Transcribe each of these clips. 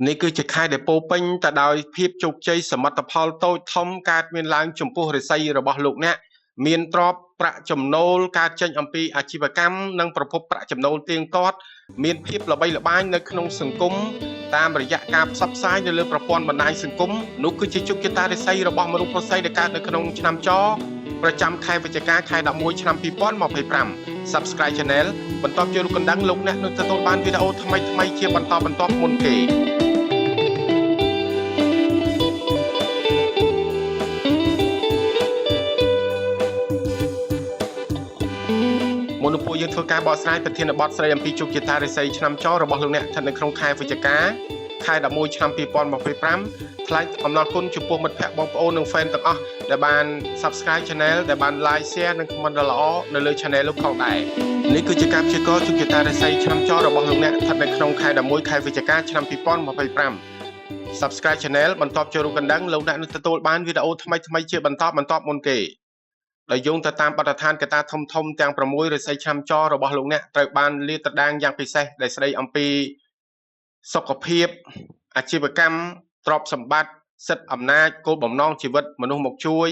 នេះគឺជាខែដែលពោពេញទៅដោយភាពជោគជ័យសមិទ្ធផលតូចធំកើតមានឡើងចំពោះរាសីរបស់លោកអ្នកមានទ្រព្យប្រាក់ចំណូលការចេញអំពីអាជីវកម្មនិងប្រភពប្រាក់ចំណូលទៀងទាត់មានភាពល្បីល្បាញនៅក្នុងសង្គមតាមរយៈការផ្សព្វផ្សាយនៅលើប្រព័ន្ធបណ្ដាញសង្គមនោះគឺជាជោគជតារាសីរបស់មនុស្សប្រស័យដែលកើតនៅក្នុងឆ្នាំចប្រចាំខែវិច្ឆិកាខែ11ឆ្នាំ2025 Subscribe Channel បន្តចូលរូបកណ្ដឹងលោកអ្នកនឹងទទួលបានវីដេអូថ្មីៗជាបន្តបន្ទាប់មុនគេមុនពួកយើងធ្វើការបកស្រាយប្រធានបទស្ដីអំពីជោគជតារាសីឆ្នាំចរបស់លោកអ្នកស្ថិតនៅក្នុងខែវិច្ឆិកាខែ11ឆ្នាំ2025ថ្លែងអំណរគុណចំពោះមិត្តភ័ក្តិបងប្អូននិង fan ទាំងអស់ដែលបាន Subscribe Channel ដែលបាន Like Share និង Comment ដ៏ល្អនៅលើ Channel លោកផងដែរនេះគឺជាការព្យាករណ៍ជោគជតារាសីឆ្នាំចរបស់លោកអ្នកស្ថិតនៅក្នុងខែ11ខែវិច្ឆិកាឆ្នាំ2025 Subscribe Channel បន្តចូលរូបកណ្ដឹងលោកអ្នកនឹងទទួលបានវីដេអូថ្មីៗជាបន្តមុនគេដោយយោងទៅតាមបទដ្ឋានកត្តាធំទាំង6រាសីឆ្នាំចរបស់លោកអ្នកត្រូវបានលាតត្រដាងយ៉ាងពិសេសដែលស្ដីអំពីសុខភាពអាជីវកម្មទ្រព្យសម្បត្តិសិទ្ធិអំណាចគោលបំណងជីវិតមនុស្សមកជួយ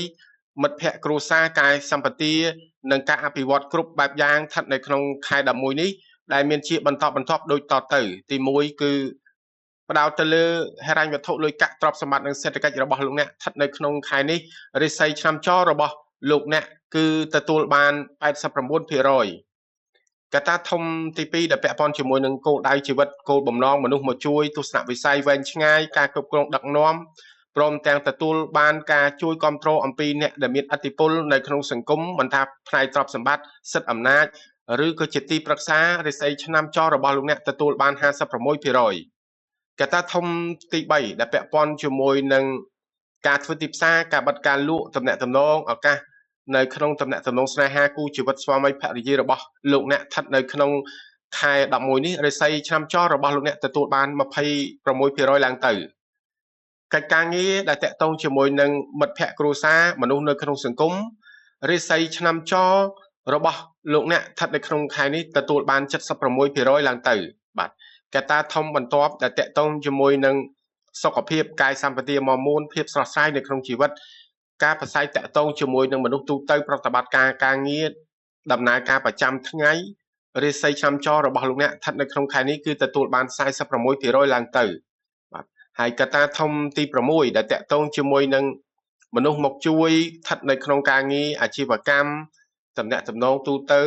មិត្តភ័ក្តិគ្រួសារកាយសម្បទានិងការអភិវឌ្ឍគ្រប់បែបយ៉ាងស្ថិតនៅក្នុងខែ11នេះដែលមានជាបន្តដូចតទៅទី1គឺផ្ដោតទៅលើហិរញ្ញវត្ថុលុយកាក់ទ្រព្យសម្បត្តិនិងសេដ្ឋកិច្ចរបស់លោកអ្នកស្ថិតនៅក្នុងខែនេះរាសីឆ្នាំចរបស់លោកអ្នកគឺទទួលបាន 89%កត្តាធំទី2ដែលពាក់ព័ន្ធជាមួយនឹងគោលដៅជីវិតគោលបំណងមនុស្សមកជួយទស្សនវិស័យវែងឆ្ងាយការគ្រប់គ្រងដឹកនាំព្រមទាំងទទួលបានការជួយគ្រប់គ្រងអំពីអ្នកដែលមានឥទ្ធិពលនៅក្នុងសង្គមមិនថាផ្នែកទ្រព្យសម្បត្តិសិទ្ធិអំណាចឬក៏ជាទីប្រឹក្សារាសីឆ្នាំចរបស់លោកអ្នកទទួលបាន 56%កត្តាធំទី3ដែលពាក់ព័ន្ធជាមួយនឹងការធ្វើទីផ្សារការបិទការលក់ទំនាក់ទំនងឱកាសនៅក្នុងទំនាក់ទំនងស្នេហាគូជីវិតស្វាមីភរិយារបស់លោកអ្នកស្ថិតនៅក្នុងខែ11នេះរាសីឆ្នាំចរបស់លោកអ្នកទទួលបាន 26% ឡើងទៅកិច្ចការងារដែលតាក់ទងជាមួយនឹងមិត្តភ័ក្តិគ្រួសារមនុស្សនៅក្នុងសង្គមរាសីឆ្នាំចរបស់លោកអ្នកស្ថិតនៅក្នុងខែនេះទទួលបាន 76% ឡើងទៅបាទកត្តាធំបន្ទាប់ដែលតាក់ទងជាមួយនឹងសុខភាពកាយសម្បទាមាំមួនភាពស្រស់ស្រាយនៅក្នុងជីវិតការប្រស័យតាក់ទងជាមួយនឹងមនុស្សទូទៅប្រតិបត្តិការងារដំណើរការប្រចាំថ្ងៃរាសីឆ្នាំចរបស់លោកអ្នកស្ថិតនៅក្នុងខែនេះគឺទទួលបាន 46% ឡើងទៅបាទហើយកត្តាធំទី6ដែលតាក់ទងជាមួយនឹងមនុស្សមកជួយស្ថិតនៅក្នុងការងារអាជីវកម្មទំនាក់ទំនងទូទៅ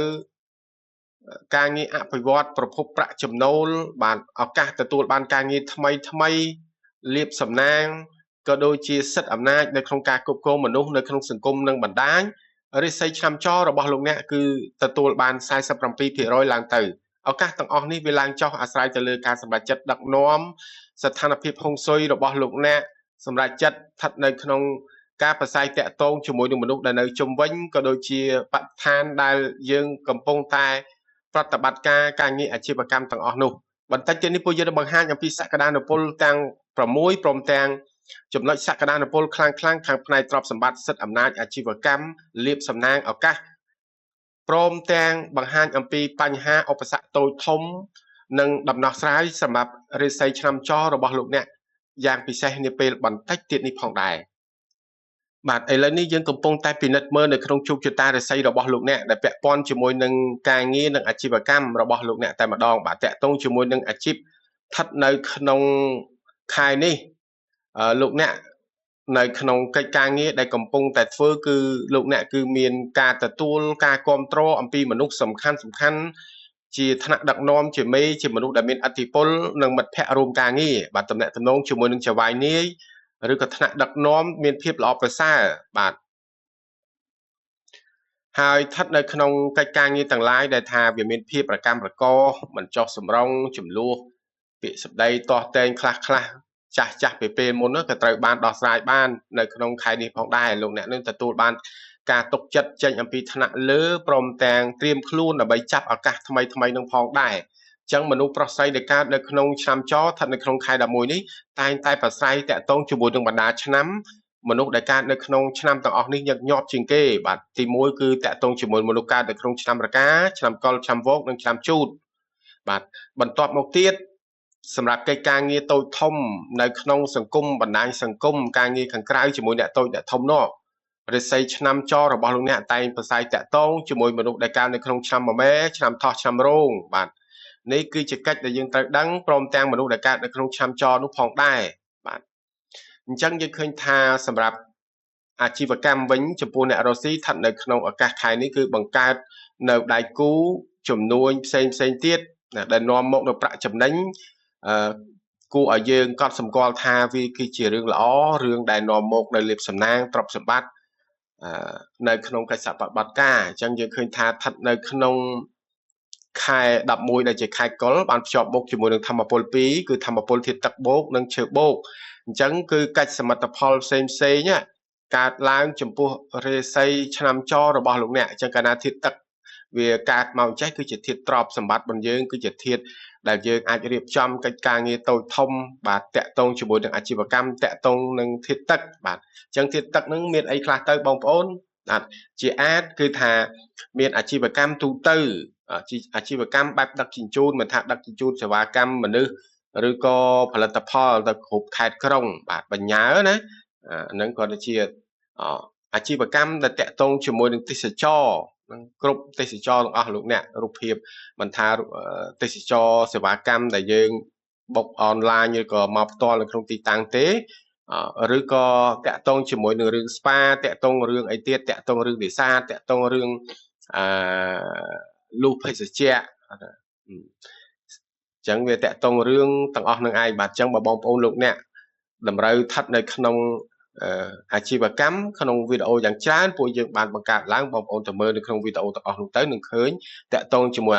ការងារអភិវឌ្ឍប្រភពប្រាក់ចំណូលបានឱកាសទទួលបានការងារថ្មីលាភសំណាងក៏ដូចជាសិទ្ធិអំណាចនៅក្នុងការគ្រប់គ្រងមនុស្សនៅក្នុងសង្គមនិងបណ្ដាញរាសីឆ្នាំចរបស់លោកអ្នកគឺទទួលបាន 47% ឡើងទៅឱកាសទាំងអស់នេះវាឡើងចុះអាស្រ័យទៅលើការសម្រេចចិត្តដឹកនាំស្ថានភាពហុងស៊ុយរបស់លោកអ្នកសម្រេចចិត្តស្ថិតនៅក្នុងការប្រស័យតាក់ទងជាមួយនឹងមនុស្សដែលនៅជុំវិញក៏ដូចជាបរិស្ថានដែលយើងកំពុងតែប្រតិបត្តិការងារអាជីវកម្មទាំងអស់នោះបន្តិចទៀតនេះពួកយើងនឹងបង្ហាញអំពីសក្តានុពលទាំង6ព្រមទាំងចំណុចសក្តានុពលខ្លាំងខាងផ្នែកទ្រព្យសម្បត្តិសិទ្ធិអំណាចអាជីវកម្មលាភសំណាងឱកាសព្រមទាំងបង្ហាញអំពីបញ្ហាឧបសគ្គតូចធំនិងដំណោះស្រាយសម្រាប់រាសីឆ្នាំចរបស់លោកអ្នកយ៉ាងពិសេសនាពេលបន្តិចទៀតនេះផងដែរបាទឥឡូវនេះយើងកំពុងតែពិនិត្យមើលនៅក្នុងជោគជតារាសីរបស់លោកអ្នកដែលពាក់ព័ន្ធជាមួយនឹងការងារនិងអាជីវកម្មរបស់លោកអ្នកតែម្ដងបាទតាក់ទងជាមួយនឹងអាជីពស្ថិតនៅក្នុងខែនេះលោកអ្នកនៅក្នុងកិច្ចការងារដែលកំពុងតែធ្វើគឺលោកអ្នកគឺមានការទទួលការគ្រប់គ្រងអំពីមនុស្សសំខាន់ជាថ្នាក់ដឹកនាំជាមេជាមនុស្សដែលមានឥទ្ធិពលនិងមិត្តភ័ក្តិរួមការងារបាទតំណែងជាមួយនឹងចៅហ្វាយនាយឬក៏ថ្នាក់ដឹកនាំមានភាពល្អប្រសើរបាទហើយស្ថិតនៅក្នុងកិច្ចការងារទាំងឡាយដែលថាវាមានភាពប្រកម្មប្រកមិនចោះសម្រងចំនួនពាក្យសម្ដីទាស់តែងខ្លះចាស់ពេលមុនក៏ត្រូវបានដោះស្រាយបាននៅក្នុងខែនេះផងដែរលោកអ្នកនឹងទទួលបានការទុកចិត្តចេញអំពីថ្នាក់លើព្រមទាំងត្រៀមខ្លួនដើម្បីចាប់ឱកាសថ្មីនឹងផងដែរអញ្ចឹងមនុស្សប្រុសស្រីដែលកើតនៅក្នុងឆ្នាំចស្ថិតនៅក្នុងខែ11នេះតែងតែប្រស័យតាក់ទងជាមួយនឹងបណ្ដាឆ្នាំមនុស្សដែលកើតនៅក្នុងឆ្នាំទាំងអស់នេះញឹកញាប់ជាងគេបាទទី1គឺតាក់ទងជាមួយមនុស្សកើតនៅក្នុងឆ្នាំរកាឆ្នាំកុលឆ្នាំវោកនិងឆ្នាំជូតបាទបន្ទាប់មកទៀត សម្រាប់កិច្ចការងារតូចធំនៅក្នុងសង្គមបណ្ដាញសង្គមការងារខាងក្រៅជាមួយអ្នកតូចអ្នកធំនោះរិស័យឆ្នាំចរបស់លោកអ្នកតែងប្រស័យតាក់ទងជាមួយមនុស្សដែលកើតនៅក្នុងឆ្នាំមមែឆ្នាំថោះឆ្នាំរោងបាទនេះគឺជាកិច្ចដែលយើងត្រូវដឹងព្រមទាំងមនុស្សដែលកើតនៅក្នុងឆ្នាំចនោះផងដែរបាទអញ្ចឹងយើងឃើញថាសម្រាប់អាជីវកម្មវិញចំពោះអ្នករស់ស៊ីស្ថិតនៅក្នុងឱកាសខែនេះគឺបង្កើតនៅដៃគូចំនួនផ្សេងទៀតដែលនាំមកនៅប្រាក់ចំណេញគួរឲ្យយើងកត់សម្គាល់ថាវាគឺជារឿងល្អរឿងដែលនាំមកនៅលាភសំណាងទ្រព្យសម្បត្តិនៅក្នុងកិច្ចសហប្រតិបត្តិការអញ្ចឹងយើងឃើញថាស្ថិតនៅក្នុងខែ11ដែលជាខែកុលបានភ្ជាប់មុខជាមួយនឹងធម្មពល2គឺធម្មពលធាតុទឹកបូកនិងឈើបូកអញ្ចឹងគឺកិច្ចសមិទ្ធផលផ្សេងកើតឡើងចំពោះរាសីឆ្នាំចរបស់លោកអ្នកអញ្ចឹងកាលណាធាតុទឹកវាកើតមកចេះគឺជាធាតុទ្រព្យសម្បត្តិរបស់យើងគឺជាធាតុដែលយើងអាចរៀបចំកិច្ចការងារតូចធំបាទតាក់ទងជាមួយនឹងអាជីវកម្មតាក់ទងនឹងធាតុទឹកបាទអញ្ចឹងធាតុទឹកហ្នឹងមានអីខ្លះទៅបងប្អូនបាទជាអាចគឺថាមានអាជីវកម្មទូទៅអាជីវកម្មបែបដឹកជញ្ជូនមិនថាដឹកជញ្ជូនសេវាកម្មមនុស្សឬក៏ផលិតផលទៅគ្រប់ខេត្តក្រុងបាទបញ្ញាណាហ្នឹងក៏ជាអាជីវកម្មដែលតាក់ទងជាមួយនឹងទេសចរនឹងគ្រប់ទេសចរទាំងអស់លោកអ្នករូបភាពមិនថាទេសចរសេវាកម្មដែលយើងបុកអនឡាញឬក៏មកផ្ទាល់នៅក្នុងទីតាំងទេឬក៏តាក់ទងជាមួយនឹងរឿងស្ប៉ាតាក់ទងរឿងអីទៀតតាក់ទងរឿងនេសាទតាក់ទងរឿងលូភេសជ្ជៈអញ្ចឹងវាតាក់ទងរឿងទាំងអស់នឹងឯងបាទអញ្ចឹងបើបងប្អូនលោកអ្នកតម្រូវស្ថិតនៅក្នុងអាជីវកម្មក្នុងវីដេអូយ៉ាងច្រើនពួកយើងបានបង្កើតឡើងបងប្អូនទៅមើលនៅក្នុងវីដេអូទាំងអស់នោះទៅនឹងឃើញតាក់ទងជាមួយ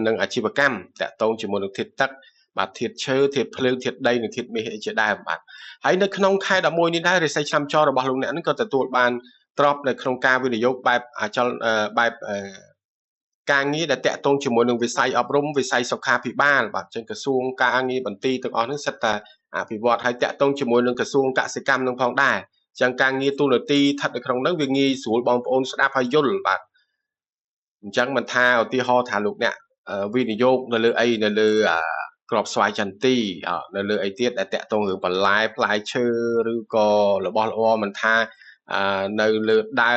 នឹងអាជីវកម្មតាក់ទងជាមួយនឹងធាតុទឹកបាទធាតុឈើធាតុភ្លើងធាតុដីនិងធាតុមាសជាដើមបាទហើយនៅក្នុងខែ11នេះដែររិស័យឆ្នាំចរបស់លោកអ្នកនឹងក៏ទទួលបានទ្រព្យនៅក្នុងការវិនិយោគបែបអចលបែបការងារដែលតាក់ទងជាមួយនឹងវិស័យអប់រំវិស័យសុខាភិបាលបាទចឹងក្រសួងការងារបន្ទីទាំងអស់ហ្នឹងសិតតែអភិវឌ្ឍហើយតាក់ទងជាមួយនឹងក្រសួងកសិកម្មនឹងផងដែរចឹងការងារទូនាទីស្ថិតនៅក្នុងហ្នឹងវាងាយស្រួលបងប្អូនស្ដាប់ហើយយល់បាទអញ្ចឹងមិនថាឧទាហរណ៍ថាលោកអ្នកវិនិយោគនៅលើអីនៅលើក្របស្វាយចន្ទីនៅលើអីទៀតដែលតាក់ទងរឿងបន្លែផ្លែឈើឬក៏របស់ល្អមិនថានៅលើដើ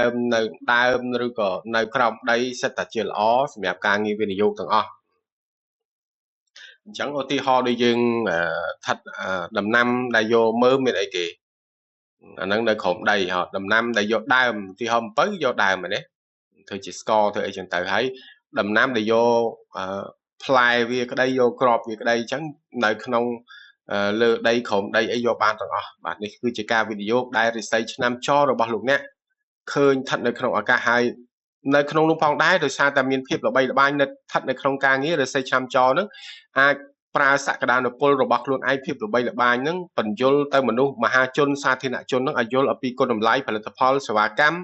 មឬក៏នៅក្រោមដីសិតតែជាល្អសម្រាប់ការងារវិនិយោគទាំងអស់អញ្ចឹងឧទាហរណ៍ដូចយើងស្ថិតដំណាំដែលយកមើលមានអីគេអាហ្នឹងនៅក្រោមដីដំណាំដែលយកដើមឧទាហរណ៍អំពៅយកដើមហ្នឹងណាធ្វើជាស្ករធ្វើអីចឹងទៅហើយដំណាំដែលយកផ្លែវាក្តីយកក្របវាក្តីអញ្ចឹងនៅក្នុងលើដីក្រោមដីអីយកបានទាំងអស់បាទនេះគឺជាការវិនិយោគដែលរិស័យឆ្នាំចរបស់លោកអ្នកឃើញស្ថិតនៅក្នុងឱកាសហើយនៅក្នុងនោះផងដែរដោយសារតែមានភាពល្បីល្បាញស្ថិតនៅក្នុងការងាររិស័យឆ្នាំចហ្នឹងអាចប្រើសក្តានុពលរបស់ខ្លួនឯងភាពល្បីល្បាញហ្នឹងបញ្យលទៅមនុស្សមហាជនសាធារណជនហ្នឹងឲ្យយល់អំពីគុណតម្លៃផលិតផលសេវាកម្ម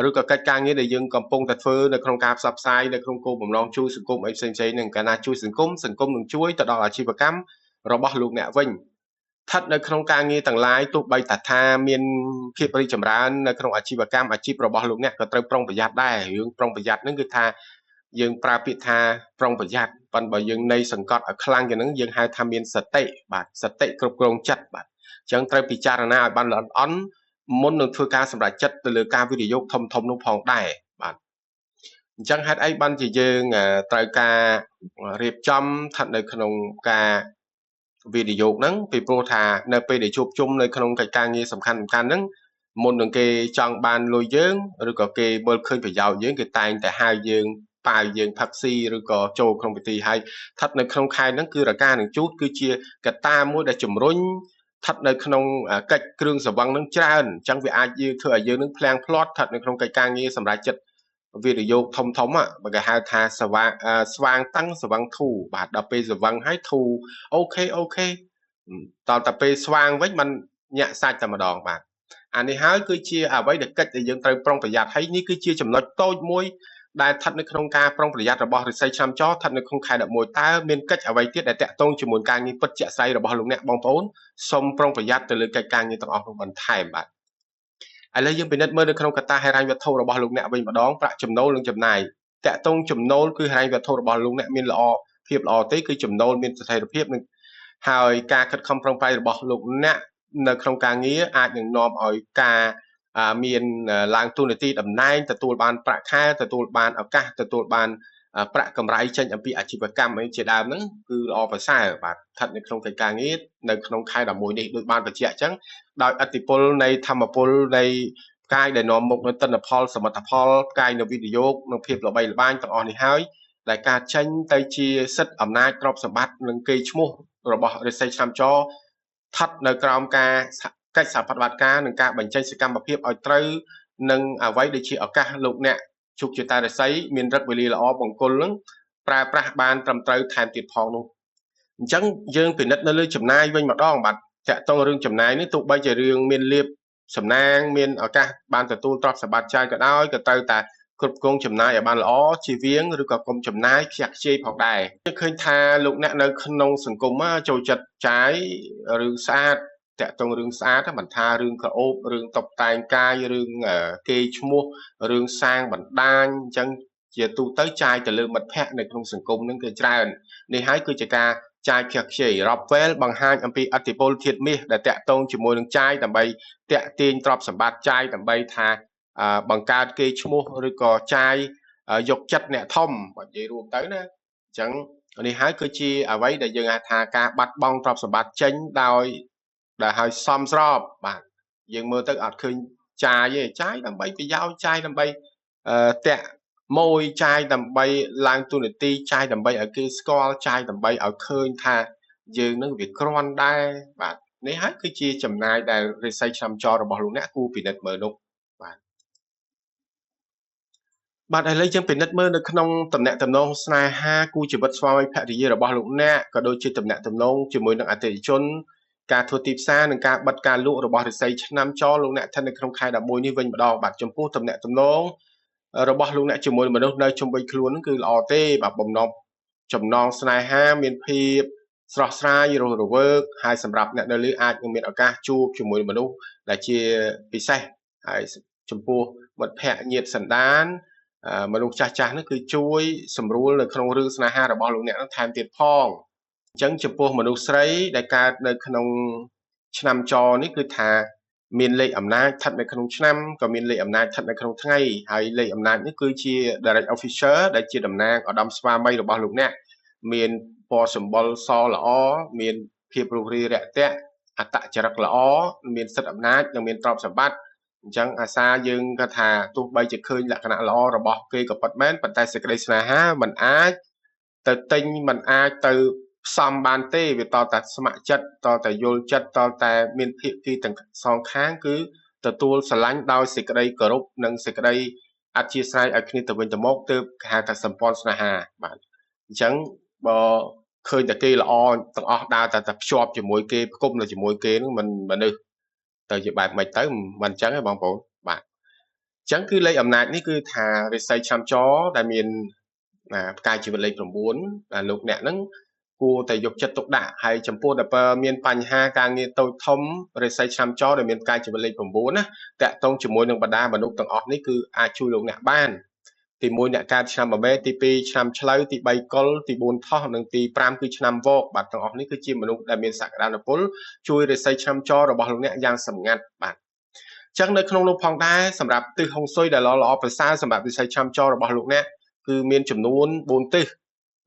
ឬក៏កិច្ចការងារដែលយើងកំពុងតែធ្វើនៅក្នុងការផ្សព្វផ្សាយនៅក្នុងគោលបំណងជួយសង្គមអីផ្សេងៗហ្នឹងកាលណាជួយសង្គមនឹងជួយទៅដល់អាជីវកម្មរបស់លោកអ្នកវិញស្ថិតនៅក្នុងការងារទាំងឡាយទោះបីថាមានភាពរីកចម្រើននៅក្នុងអាជីវកម្មអាជីពរបស់លោកអ្នកក៏ត្រូវប្រុងប្រយ័ត្នដែររឿងប្រុងប្រយ័ត្នហ្នឹងគឺថាយើងប្រើពាក្យថាប្រុងប្រយ័ត្នប៉ុន្តែបើយើងនៃសង្កត់ឲ្យខ្លាំងយ៉ាងហ្នឹងយើងហៅថាមានសតិបាទសតិគ្រប់គ្រងចិត្តបាទអញ្ចឹងត្រូវពិចារណាឲ្យបានល្អិតល្អន់មុននឹងធ្វើការសម្រេចចិត្តទៅលើការវិនិយោគធំនោះផងដែរបាទអញ្ចឹងហេតុអីបានជាយើងត្រូវការរៀបចំស្ថិតនៅក្នុងការវិនិយោគហ្នឹងពីព្រោះថានៅពេលដែលជួបជុំនៅក្នុងកិច្ចការងារសំខាន់ហ្នឹងមុននឹងគេចង់បានលុយយើងឬក៏គេមើលឃើញប្រយោជន៍យើងគេតែងតែហៅយើងប៉ាវយើងផឹកស៊ីឬក៏ចូលក្នុងពិធីហើយស្ថិតនៅក្នុងខែហ្នឹងគឺរកានឹងជូតគឺជាកត្តាមួយដែលជំរុញស្ថិតនៅក្នុងកិច្ចគ្រឿងសង្វឹងហ្នឹងច្រើនអញ្ចឹងវាអាចយើងធ្វើឲ្យយើងនឹងភ្លាំងភ្លាត់ស្ថិតនៅក្នុងកិច្ចការងារសម្រាប់ចិត្តវិនិយោគធំបើគេហៅថាស្វាងតាំងស្វឹងធូបាទដល់ពេលស្វឹងហើយធូអូខេតតែពេលស្វាងវិញมันញាក់សាច់តែម្ដងបាទអានេះហើយគឺជាអ្វីដែលកិច្ចដែលយើងត្រូវប្រុងប្រយ័ត្នហើយនេះគឺជាចំណុចតូចមួយដែលស្ថិតនៅក្នុងការប្រុងប្រយ័ត្នរបស់រិស័យឆ្នាំចស្ថិតនៅក្នុងខែ11តើមានកិច្ចអ្វីទៀតដែលតាក់ទងជាមួយការងារពិតជាក់ស្ដែងរបស់លោកអ្នកបងប្អូនសូមប្រុងប្រយ័ត្នទៅលើកិច្ចការងារទាំងអស់នោះបន្ថែមបាទឥឡូវយើងពិនិត្យមើលនៅក្នុងកត្តាហិរញ្ញវត្ថុរបស់លោកអ្នកវិញម្ដងប្រាក់ចំណូលនិងចំណាយតាក់ទងចំណូលគឺហិរញ្ញវត្ថុរបស់លោកអ្នកមានភាពល្អទេគឺចំណូលមានស្ថិរភាពនិង ហើយការខិតខំប្រឹងប្រែងរបស់លោកអ្នកនៅក្នុងការងារអាចនឹងនាំឲ្យការមានឡើងទូនាទីតំណែងទទួលបានប្រាក់ខែទទួលបានឱកាសទទួលបានប្រាក់កម្រៃចេញអំពីអាជីវកម្មអីជាដើមហ្នឹងគឺល្អប្រសើរបាទស្ថិតនៅក្នុងកិច្ចការងារនៅក្នុងខែ11នេះដូចបានបញ្ជាក់អញ្ចឹងដោយឥទ្ធិពលនៃធម្មពលនៃផ្កាយដែលនាំមកនូវទិន្នផលសមិទ្ធផលផ្កាយនៅវិនិយោគនិងភាពល្បីល្បាញទាំងអស់នេះហើយដែលការចេញទៅជាសិទ្ធិអំណាចទ្រព្យសម្បត្តិនិងកេរ្តិ៍ឈ្មោះរបស់រិទ្ធិឆ្នាំចស្ថិតនៅក្រោមការកិច្ចសហប្រតិបត្តិការនិងការបញ្ចេញសកម្មភាពឲ្យត្រូវនឹងអ្វីដែលជាឱកាសលោកអ្នកជោគជតារិស័យមានរឹកវេលាល្អបង្គោលនឹងប្រើប្រាស់បានត្រឹមត្រូវថែមទៀតផងនោះអញ្ចឹងយើងពិនិត្យនៅលើចំណាយវិញម្ដងបាទតាក់ទងរឿងចំណាយនេះទោះបីជារឿងមានលៀបសំណាងមានឱកាសបានទទួលទ្រព្យសម្បត្តិចាយក៏ដោយក៏ត្រូវតែគ្រប់គ្រងចំណាយឲ្យបានល្អជៀសវាងឬក៏កុំចំណាយខ្ជះខ្ជាយផងដែរឃើញថាលោកអ្នកនៅក្នុងសង្គមចូលចិត្តចាយរឿងស្អាតតាក់ទងរឿងស្អាតមិនថារឿងក្រអូបរឿងតុបតែងកាយរឿងគេឈ្មោះរឿងសាងបណ្ដាញអញ្ចឹងជាទូទៅចាយទៅលើមិត្តភ័ក្តិនៅក្នុងសង្គមនឹងគឺច្រើននេះហើយគឺជាការចាយខ្ជះខ្ជាយរ៉បវែលបង្ហាញអំពីអតិពលធាតុមាសដែលតាក់ទងជាមួយនឹងចាយដើម្បីតាក់ទាញទ្រព្យសម្បត្តិចាយដើម្បីថាបង្កើតគេឈ្មោះឬក៏ចាយយកចិត្តអ្នកធំបើនិយាយរួមទៅណាអញ្ចឹងនេះហើយគឺជាអ្វីដែលយើងហៅថាការបាត់បង់ទ្រព្យសម្បត្តិចេញដោយឲ្យសមស្របបាទយើងមើលទៅអត់ឃើញចាយទេចាយដើម្បីប្រយោជន៍ចាយដើម្បីតាក់ម៉ួយចាយដើម្បីឡើងទូនាទីចាយដើម្បីឲ្យគេស្គាល់ចាយដើម្បីឲ្យឃើញថាយើងនឹងវាគ្រាន់ដែរបាទនេះហើយគឺជាចំណាយដែលរិស័យឆ្នាំចរបស់លោកអ្នកគួរពិនិត្យមើលនោះបាទឥឡូវយើងពិនិត្យមើលនៅក្នុងតំណែងតំណងស្នេហាគូជីវិតស្វាមីភរិយារបស់លោកអ្នកក៏ដូចជាតំណែងតំណងជាមួយនឹងអតិថិជនការធ្វើទីផ្សារនិងការបិទការលក់របស់រិស័យឆ្នាំចលោកអ្នកស្ថិតនៅក្នុងខែ11នេះវិញម្ដងបាទចំពោះតំណែងតំណងរបស់លោកអ្នកជាមួយមនុស្សនៅជុំវិញខ្លួនគឺល្អទេបាទបំណងចំណងស្នេហាមានភាពស្រស់ស្រាយរស់រវើកហើយសម្រាប់អ្នកនៅលើអាចនឹងមានឱកាសជួបជាមួយមនុស្សដែលជាពិសេសហើយចំពោះមិត្តភ័ក្តិញាតិសន្តានមនុស្សចាស់ៗនេះគឺជួយសម្រួលនៅក្នុងរឿងស្នេហារបស់លោកអ្នកនឹងថែមទៀតផងអញ្ចឹងចំពោះមនុស្សស្រីដែលកើតនៅក្នុងឆ្នាំចនេះគឺថាមានលេខអំណាចស្ថិតនៅក្នុងឆ្នាំក៏មានលេខអំណាចស្ថិតនៅក្នុងថ្ងៃហើយលេខអំណាចនេះគឺជា direct officer ដែលជាតំណាងឧត្តមស្វាមីរបស់លោកអ្នកមានពណ៌សម្បុរសល្អមានភាពរុះរាយរាក់ទាក់អត្តចរិតល្អមានសិទ្ធិអំណាចនិងមានទ្រព្យសម្បត្តិអញ្ចឹងអាសាយើងគាត់ថាទោះបីជាឃើញលក្ខណៈល្អរបស់គេក៏ពិតមែនប៉ុន្តែសេចក្តីស្នេហាมันអាចទៅទិញมันអាចទៅផ្សំបានទេវាតតែស្ម័គ្រចិត្តតតែយល់ចិត្តតតែមានភាគីទាំងសងខាងគឺទទួលស្រឡាញ់ដោយសេចក្តីគោរពនិងសេចក្តីអធ្យាស្រ័យឲ្យគ្នាទៅវិញទៅមកទើបគេហៅថាសម្ព័ន្ធស្នេហាបាទអញ្ចឹងបើឃើញតែគេល្អទាំងអស់ដើរតែភ្ជាប់ជាមួយគេផ្គុំនៅជាមួយគេនឹងមិនមនុស្សទៅជាបែបម៉េចទៅមិនអញ្ចឹងទេបងប្អូនបាទអញ្ចឹងគឺលេខអំណាចនេះគឺថារិស័យឆ្នាំចដែលមានផ្កាយជីវិតលេខ9ដែលលោកអ្នកហ្នឹងគួរតែយកចិត្តទុកដាក់ហើយចំពោះតែមានបញ្ហាការងារតូចធំរិស័យឆ្នាំចដែលមានផ្កាយជីវិតលេខ9ណាតាក់ទងជាមួយនឹងបណ្ដាមនុស្សទាំងអស់នេះគឺអាចជួយលោកអ្នកបានទី1អ្នកកើតឆ្នាំបបេទី2ឆ្នាំឆ្លូវទី3កុលទី4ថោះនិងទី5គឺឆ្នាំវកបាទទាំងអស់នេះគឺជាមនុស្សដែលមានសក្តានុពលជួយរិស័យឆ្នាំចរបស់លោកអ្នកយ៉ាងសម្ងាត់បាទចឹងនៅក្នុងនោះផងដែរសម្រាប់ទិសហុងស៊ុយដែលល្អប្រសើរសម្រាប់វិស័យឆ្នាំចរបស់លោកអ្នកគឺមានចំនួន4ទិស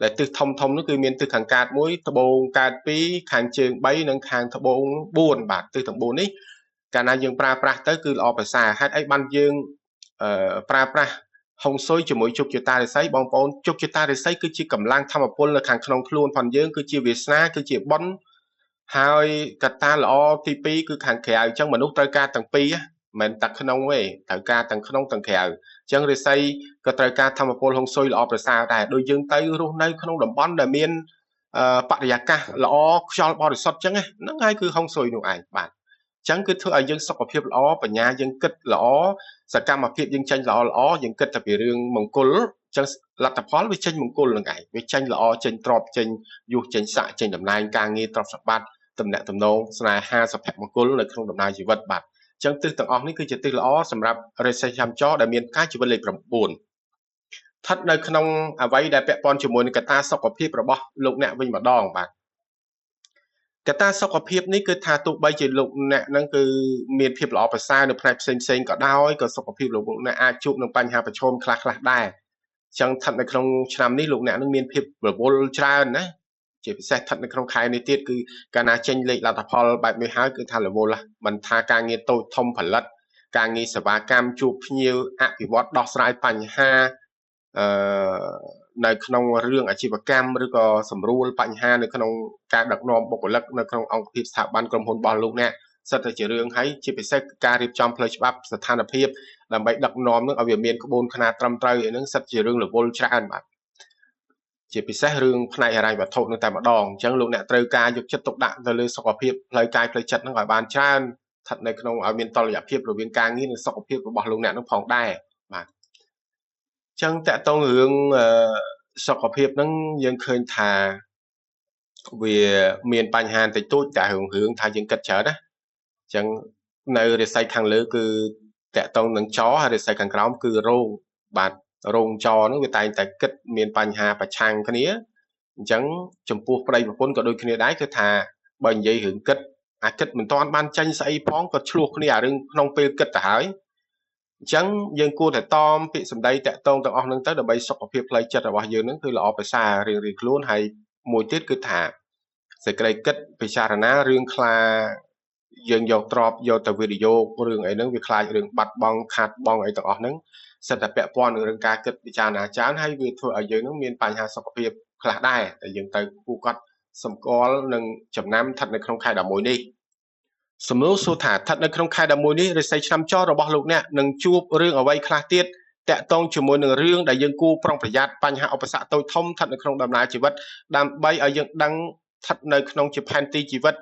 ដែលទិសធំនោះគឺមានទិសខាងកើត1ត្បូងកើត2ខាងជើង3និងខាងត្បូង4បាទទិសទាំង4នេះកាលណាយើងប្រើប្រាស់ទៅគឺល្អប្រសើរហេតុអីបានយើងប្រើប្រាស់ហុងស៊ុយជាមួយជោគជតារិស័យបងប្អូនជោគជតារិស័យគឺជាកម្លាំងធម៌ពលនៅខាងក្នុងខ្លួនផងយើងគឺជាវាសនាគឺជាបុណ្យហើយកត្តាល្អទី2គឺខាងក្រៅអញ្ចឹងមនុស្សត្រូវការទាំងពីរមិនតែក្នុងទេត្រូវការទាំងក្នុងទាំងក្រៅអញ្ចឹងរិស័យក៏ត្រូវការធម្មពលហុងស៊ុយល្អប្រសើរដែរដូចយើងទៅរស់នៅក្នុងតំបន់ដែលមានបរិយាកាសល្អខ្យល់បរិសុទ្ធអញ្ចឹងហ្នឹងហើយគឺហុងស៊ុយនោះឯងបាទអញ្ចឹងគឺធ្វើឲ្យយើងសុខភាពល្អបញ្ញាយើងគិតល្អសកម្មភាពយើងចេញល្អយើងគិតតែពីរឿងមង្គលអញ្ចឹងលទ្ធផលវាចេញមង្គលនឹងឯងវាចេញល្អចេញទ្រព្យចេញយុះចេញស័កចេញតំណែងការងារទ្រព្យសម្បត្តិតំណែងតំណងស្នេហាសុភមង្គលនៅក្នុងដំណើរជីវិតបាទអញ្ចឹងទិសទាំងអស់នេះគឺជាទិសល្អសម្រាប់រិស័យឆ្នាំចដែលមានការជីវិតលេខ9ស្ថិតនៅក្នុងអ្វីដែលពាក់ព័ន្ធជាមួយនឹងកត្តាសុខភាពរបស់លោកអ្នកវិញម្ដងបាទ កត្តាសុខភាពនេះគឺថាទោះបីជាលោកអ្នកហ្នឹងគឺមានភាពល្អប្រសើរនៅផ្នែកផ្សេងៗក៏ដោយក៏សុខភាពលោកអ្នកអាចជួបនឹងបញ្ហាប្រឈមខ្លះៗដែរអញ្ចឹងស្ថិតនៅក្នុងឆ្នាំនេះលោកអ្នកនឹងមានភាពរវល់ច្រើនណាជាពិសេសស្ថិតនៅក្នុងខែនេះទៀតគឺកាលណាចេញលេខលទ្ធផលបែបនេះហើយគឺថារវល់មិនថាការងារតូចធំផលិតការងារសេវាកម្មជួបភ្ញៀវអភិវឌ្ឍដោះស្រាយបញ្ហាអឺនៅក្នុងរឿងអាជីវកម្មឬក៏សម្រួលបញ្ហានៅក្នុងការដឹកនាំបុគ្គលិកនៅក្នុងអង្គភាពស្ថាប័នក្រុមហ៊ុនរបស់លោកអ្នកសិតតែជារឿងហើយជាពិសេសការរៀបចំផ្លូវច្បាប់ស្ថានភាពដើម្បីដឹកនាំនឹងឲ្យវាមានក្បួនខ្នាតត្រឹមត្រូវឯហ្នឹងសិតជារឿងរវល់ច្រើនបាទជាពិសេសរឿងផ្នែកហិរញ្ញវត្ថុនឹងតែម្ដងអញ្ចឹងលោកអ្នកត្រូវការយកចិត្តទុកដាក់ទៅលើសុខភាពផ្លូវកាយផ្លូវចិត្តនឹងឲ្យបានច្រើនស្ថិតនៅក្នុងឲ្យមានតុល្យភាពរវាងការងារនិងសុខភាពរបស់លោកអ្នកនឹងផងដែរបាទអញ្ចឹងតកតងរឿងសុខភាពហ្នឹងយើងឃើញថាវាមានបញ្ហាតិចតួចតែរឿងថាយើងគិតច្រើនណាអញ្ចឹងនៅរិស័យខាងលើគឺតកតងនឹងចហើយរិស័យខាងក្រោមគឺរោងបាទរោងចហ្នឹងវាតែងតែគិតមានបញ្ហាប្រឆាំងគ្នាអញ្ចឹងចំពោះប្តីប្រពន្ធក៏ដូចគ្នាដែរគឺថាបើនិយាយរឿងគិតអាគិតមិនទាន់បានចាញ់ស្អីផងក៏ឆ្លោះគ្នាអារឿងក្នុងពេលគិតទៅហើយអញ្ចឹងយើងគួរតែតមពាក្យសម្ដីតាក់ទងទាំងអស់ហ្នឹងទៅដើម្បីសុខភាពផ្លូវចិត្តរបស់យើងហ្នឹងគឺល្អប្រសើររៀងៗខ្លួនហើយមួយទៀតគឺថាសេចក្តីគិតពិចារណារឿងខ្លាយើងយកទ្របយកទៅវិនិយោគរឿងអីហ្នឹងវាខ្លាចរឿងបាត់បង់ខាតបង់អីទាំងអស់ហ្នឹងសិតតែពាក់ព័ន្ធនឹងរឿងការគិតពិចារណាច្រើនហើយវាធ្វើឲ្យយើងហ្នឹងមានបញ្ហាសុខភាពខ្លះដែរតែយើងត្រូវគូគាត់សម្គាល់នឹងចំណាំស្ថិតនៅក្នុងខែ11នេះសំណួរសួរថាស្ថិតនៅក្នុងខែ11នេះរាសីឆ្នាំចរបស់លោកអ្នកនឹងជួបរឿងអ្វីខ្លះទៀតតាក់ទងជាមួយនឹងរឿងដែលយើងគួរប្រុងប្រយ័ត្នបញ្ហាឧបសគ្គតូចធំស្ថិតនៅក្នុងដំណើរជីវិតដើម្បីឲ្យយើងដឹងស្ថិតនៅក្នុងជាផែនទីជីវិត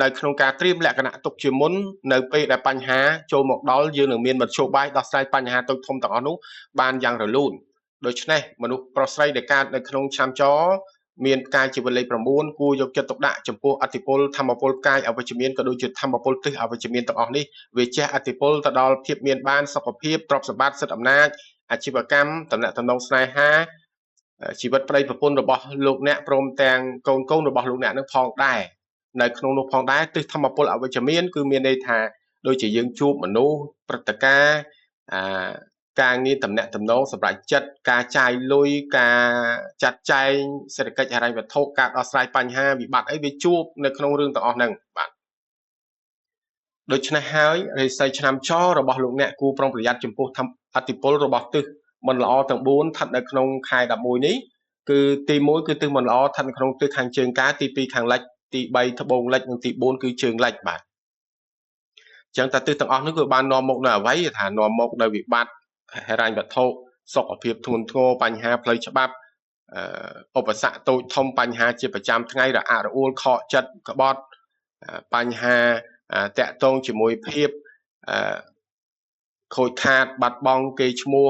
នៅក្នុងការត្រៀមលក្ខណៈទុកជាមុននៅពេលដែលបញ្ហាចូលមកដល់យើងនឹងមានមធ្យោបាយដោះស្រាយបញ្ហាតូចធំទាំងអស់នោះបានយ៉ាងរលូនដូច្នេះមនុស្សប្រុសស្រីដែលកើតនៅក្នុងឆ្នាំចមានផ្កាយជីវិតលេខ9គួរយកចិត្តទុកដាក់ចំពោះអតិពលធម្មពលកាយអវិជ្ជមានក៏ដូចជាធម្មពលទិសអវិជ្ជមានទាំងអស់នេះវាជះអតិពលទៅដល់ភាពមានបានសុខភាពទ្រព្យសម្បត្តិសិទ្ធិអំណាចអាជីវកម្មតំណែងតំណងស្នេហាជីវិតប្តីប្រពន្ធរបស់លោកអ្នកព្រមទាំងកូនរបស់លោកអ្នកនឹងផងដែរនៅក្នុងនោះផងដែរទិសធម្មពលអវិជ្ជមានគឺមានន័យថាដូចជាយើងជួបមនុស្សព្រឹត្តិការណ៍ការងារតំណែងតំណងសម្រាប់ចិត្តការចាយលុយការចាត់ចែងសេដ្ឋកិច្ចហិរញ្ញវត្ថុការដោះស្រាយបញ្ហាវិបត្តិអីវាជួបនៅក្នុងរឿងទាំងអស់ហ្នឹងបាទដូច្នេះហើយរាសីឆ្នាំចរបស់លោកអ្នកគួរប្រុងប្រយ័ត្នចំពោះអតិពលរបស់ទិសមិនល្អទាំង4ស្ថិតនៅក្នុងខែ11នេះគឺទី1គឺទិសមិនល្អស្ថិតនៅក្នុងទិសខាងជើងកើតទី2ខាងលិចទី3ត្បូងលិចនិងទី4គឺជើងលិចបាទអញ្ចឹងតែទិសទាំងអស់នោះគឺបាននាំមកនៅអ្វីថានាំមកនៅវិបត្តិហិរញ្ញវត្ថុសុខភាពធ្ងន់ធ្ងរបញ្ហាផ្លូវច្បាប់ឧបសគ្គតូចធំបញ្ហាជាប្រចាំថ្ងៃរអាក់រអួលខកចិត្តក្បត់បញ្ហាតាក់ទងជាមួយភាពខូចខាតបាត់បង់កេរ្តិ៍ឈ្មោះ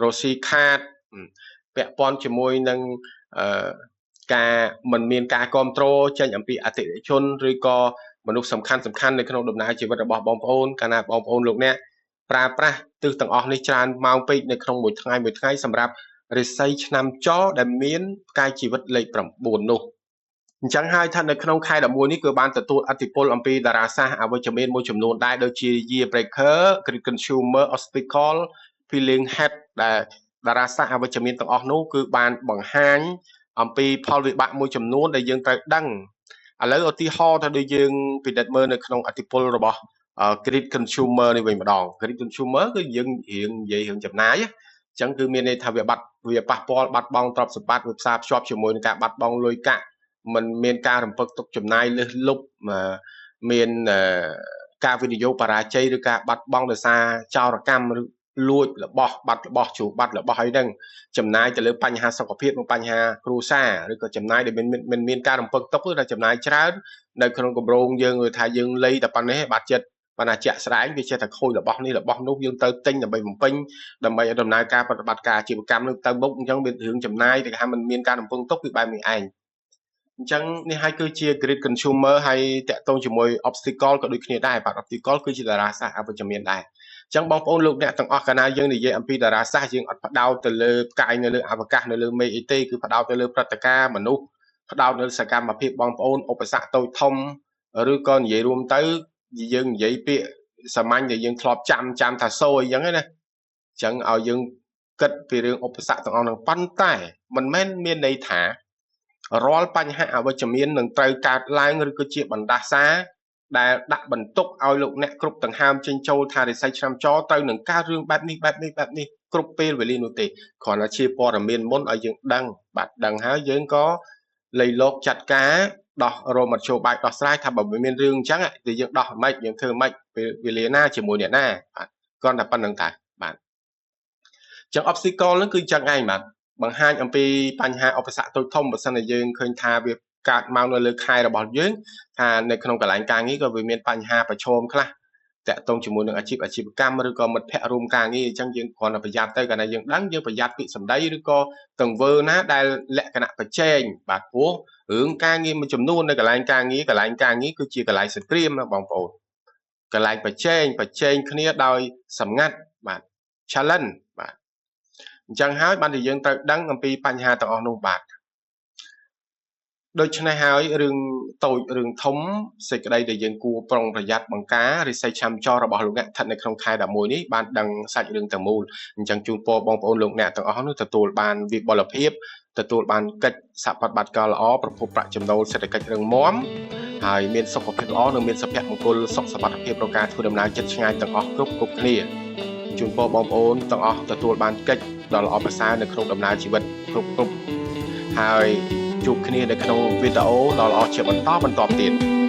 រស់ស៊ីខាតពាក់ព័ន្ធជាមួយនឹងការមិនមានការគ្រប់គ្រងចេញអំពីអតិថិជនឬក៏មនុស្សសំខាន់នៅក្នុងដំណើរជីវិតរបស់បងប្អូនកាលណាបងប្អូនលោកអ្នកប្រើប្រាស់ទិសទាំងអស់នេះច្រើនម៉ោងពេកនៅក្នុងមួយថ្ងៃសម្រាប់រាសីឆ្នាំចដែលមានផ្កាយជីវិតលេខ9នោះអញ្ចឹងហើយថានៅក្នុងខែ11នេះគឺបានទទួលឥទ្ធិពលអំពីតារាសាស្ត្រអវិជ្ជមានមួយចំនួនដែរដូចជា Year Breaker, Great Consumer, Obstacle, Feeling Head ដែលតារាសាស្ត្រអវិជ្ជមានទាំងអស់នោះគឺបានបង្ហាញអំពីផលវិបាកមួយចំនួនដែលយើងត្រូវដឹងឥឡូវឧទាហរណ៍ថាដូចយើងពិនិត្យមើលនៅក្នុងឥទ្ធិពលរបស់ Great Consumer នេះវិញម្ដង Great Consumer គឺយើងរៀងនិយាយរឿងចំណាយអញ្ចឹងគឺមានន័យថាវាប៉ះពាល់បាត់បង់ទ្រព្យសម្បត្តិវាផ្សារភ្ជាប់ជាមួយនឹងការបាត់បង់លុយកាក់มันមានការរំពឹងទុកចំណាយលើសលប់មានការវិនិយោគបរាជ័យឬការបាត់បង់ដោយសារចោរកម្មឬលួចរបស់បាត់របស់ជួបាត់របស់អីហ្នឹងចំណាយទៅលើបញ្ហាសុខភាពនិងបញ្ហាគ្រួសារឬក៏ចំណាយដែលមិនមានការរំពឹងទុកគឺថាចំណាយច្រើននៅក្នុងគម្រោងយើងថាយើងលៃតែប៉ុណ្ណេះបាត់ចិត្តបណ្ណាជាក់ស្ដែងវាចេះតែខូចរបស់នេះរបស់នោះយើងទៅទិញដើម្បីបំពេញដើម្បីឲ្យដំណើរការប្រតិបត្តិការអាជីវកម្មនឹងទៅមុខអញ្ចឹងវារឿងចំណាយដែលថាมันមានការរំពឹងទុកគឺបែបនេះឯងអញ្ចឹងនេះហើយគឺជា Great Consumer ហើយតាក់ទងជាមួយ Obstacle ក៏ដូចគ្នាដែរបាទ Obstacle គឺជាតារាសាស្ត្រអវិជ្ជមានដែរអញ្ចឹងបងប្អូនលោកអ្នកទាំងអស់កាលណាយើងនិយាយអំពីតារាសាស្ត្រយើងអត់ផ្ដោតទៅលើផ្កាយនៅលើអវកាសនៅលើមេអីទេគឺផ្ដោតទៅលើព្រឹត្តិការណ៍មនុស្ស ផ្ដោតនៅសកម្មភាពបងប្អូនឧបសគ្គតូចធំឬក៏និយាយរួមទៅយើងនិយាយពាក្យសាមញ្ញដែលយើងធ្លាប់ចាំថាសូអីចឹងណាអញ្ចឹងឲ្យយើងគិតពីរឿងឧបសគ្គទាំងអស់ហ្នឹងប៉ុន្តែមិនមែនមានន័យថារាល់បញ្ហាអវិជ្ជមាននឹងត្រូវកើតឡើងឬក៏ជាបណ្ដាសាដែលដាក់បន្ទុកឲ្យលោកអ្នកគ្រប់ដង្ហើមចេញចូលថារិស័យឆ្នាំចត្រូវនឹងកើតរឿងបែបនេះគ្រប់ពេលវេលានោះទេគ្រាន់តែជាព័ត៌មានមុនឲ្យយើងដឹងបាទដឹងហើយយើងក៏លៃលោកចាត់ការដោះរមមធ្យោបាយដោះស្រាយថាបើមានរឿងអញ្ចឹងthìយើងដោះមិនយើងធ្វើមិនពេលវេលាណាជាមួយអ្នកណាបាទគ្រាន់តែប៉ុណ្្នឹងតែបាទអញ្ចឹង obstacle ហ្នឹងគឺអញ្ចឹងឯងបាទបង្ហាញអំពីបញ្ហាឧបសគ្គតូចធំបើសិនតែយើងឃើញថាវាកើតមកនៅលើខែរបស់យើងថានៅក្នុងកន្លែងការងារក៏វាមានបញ្ហាប្រឈមខ្លះតាក់ទងជាមួយនឹងអាជីវកម្មឬក៏មិត្តភ័ក្តិរួមការងារអញ្ចឹងយើងគ្រាន់តែប្រយ័ត្នទៅកាលណាយើងដឹងយើងប្រយ័ត្នពាក្យសម្ដីឬក៏ទង្វើណាដែលលក្ខណៈប្រជែងបាទព្រោះរឿងការងារមួយចំនួននៅកន្លែងការងារគឺជាកន្លែងសង្គ្រាមណាបងប្អូនកន្លែងប្រជែងគ្នាដោយសម្ងាត់បាទ challenge បាទអញ្ចឹងហើយបានតែយើងត្រូវដឹងអំពីបញ្ហាទាំងអស់នោះបាទដូច្នេះហើយរឿងតូចរឿងធំសេចក្តីដែលយើងគួរប្រុងប្រយ័ត្នបង្ការរិស័យឆាំចររបស់លោកអ្នកស្ថិតនៅក្នុងខែ11នេះបានដឹងសាច់រឿងទាំងមូលអញ្ចឹងជូនពរបងប្អូនលោកអ្នកទាំងអស់នោះទទួលបានវិបុលភាពទទួលបានកិច្ចសហប្រតិបត្តិការល្អប្រភពប្រាក់ចំណូលសេដ្ឋកិច្ចរឹងមាំហើយមានសុខភាពល្អនិងមានសុភមង្គលសុខសុវត្ថិភាពក្នុងការធ្វើដំណើរចិត្តឆ្ងាយទាំងអស់គ្រប់គ្នាជូនពរបងប្អូនទាំងអស់ទទួលបានកិច្ចដ៏ល្អប្រសើរនៅក្នុងដំណើរជីវិតគ្រប់ហើយជួបគ្នានៅក្នុងវីដេអូដ៏ល្អជាបន្តទៀត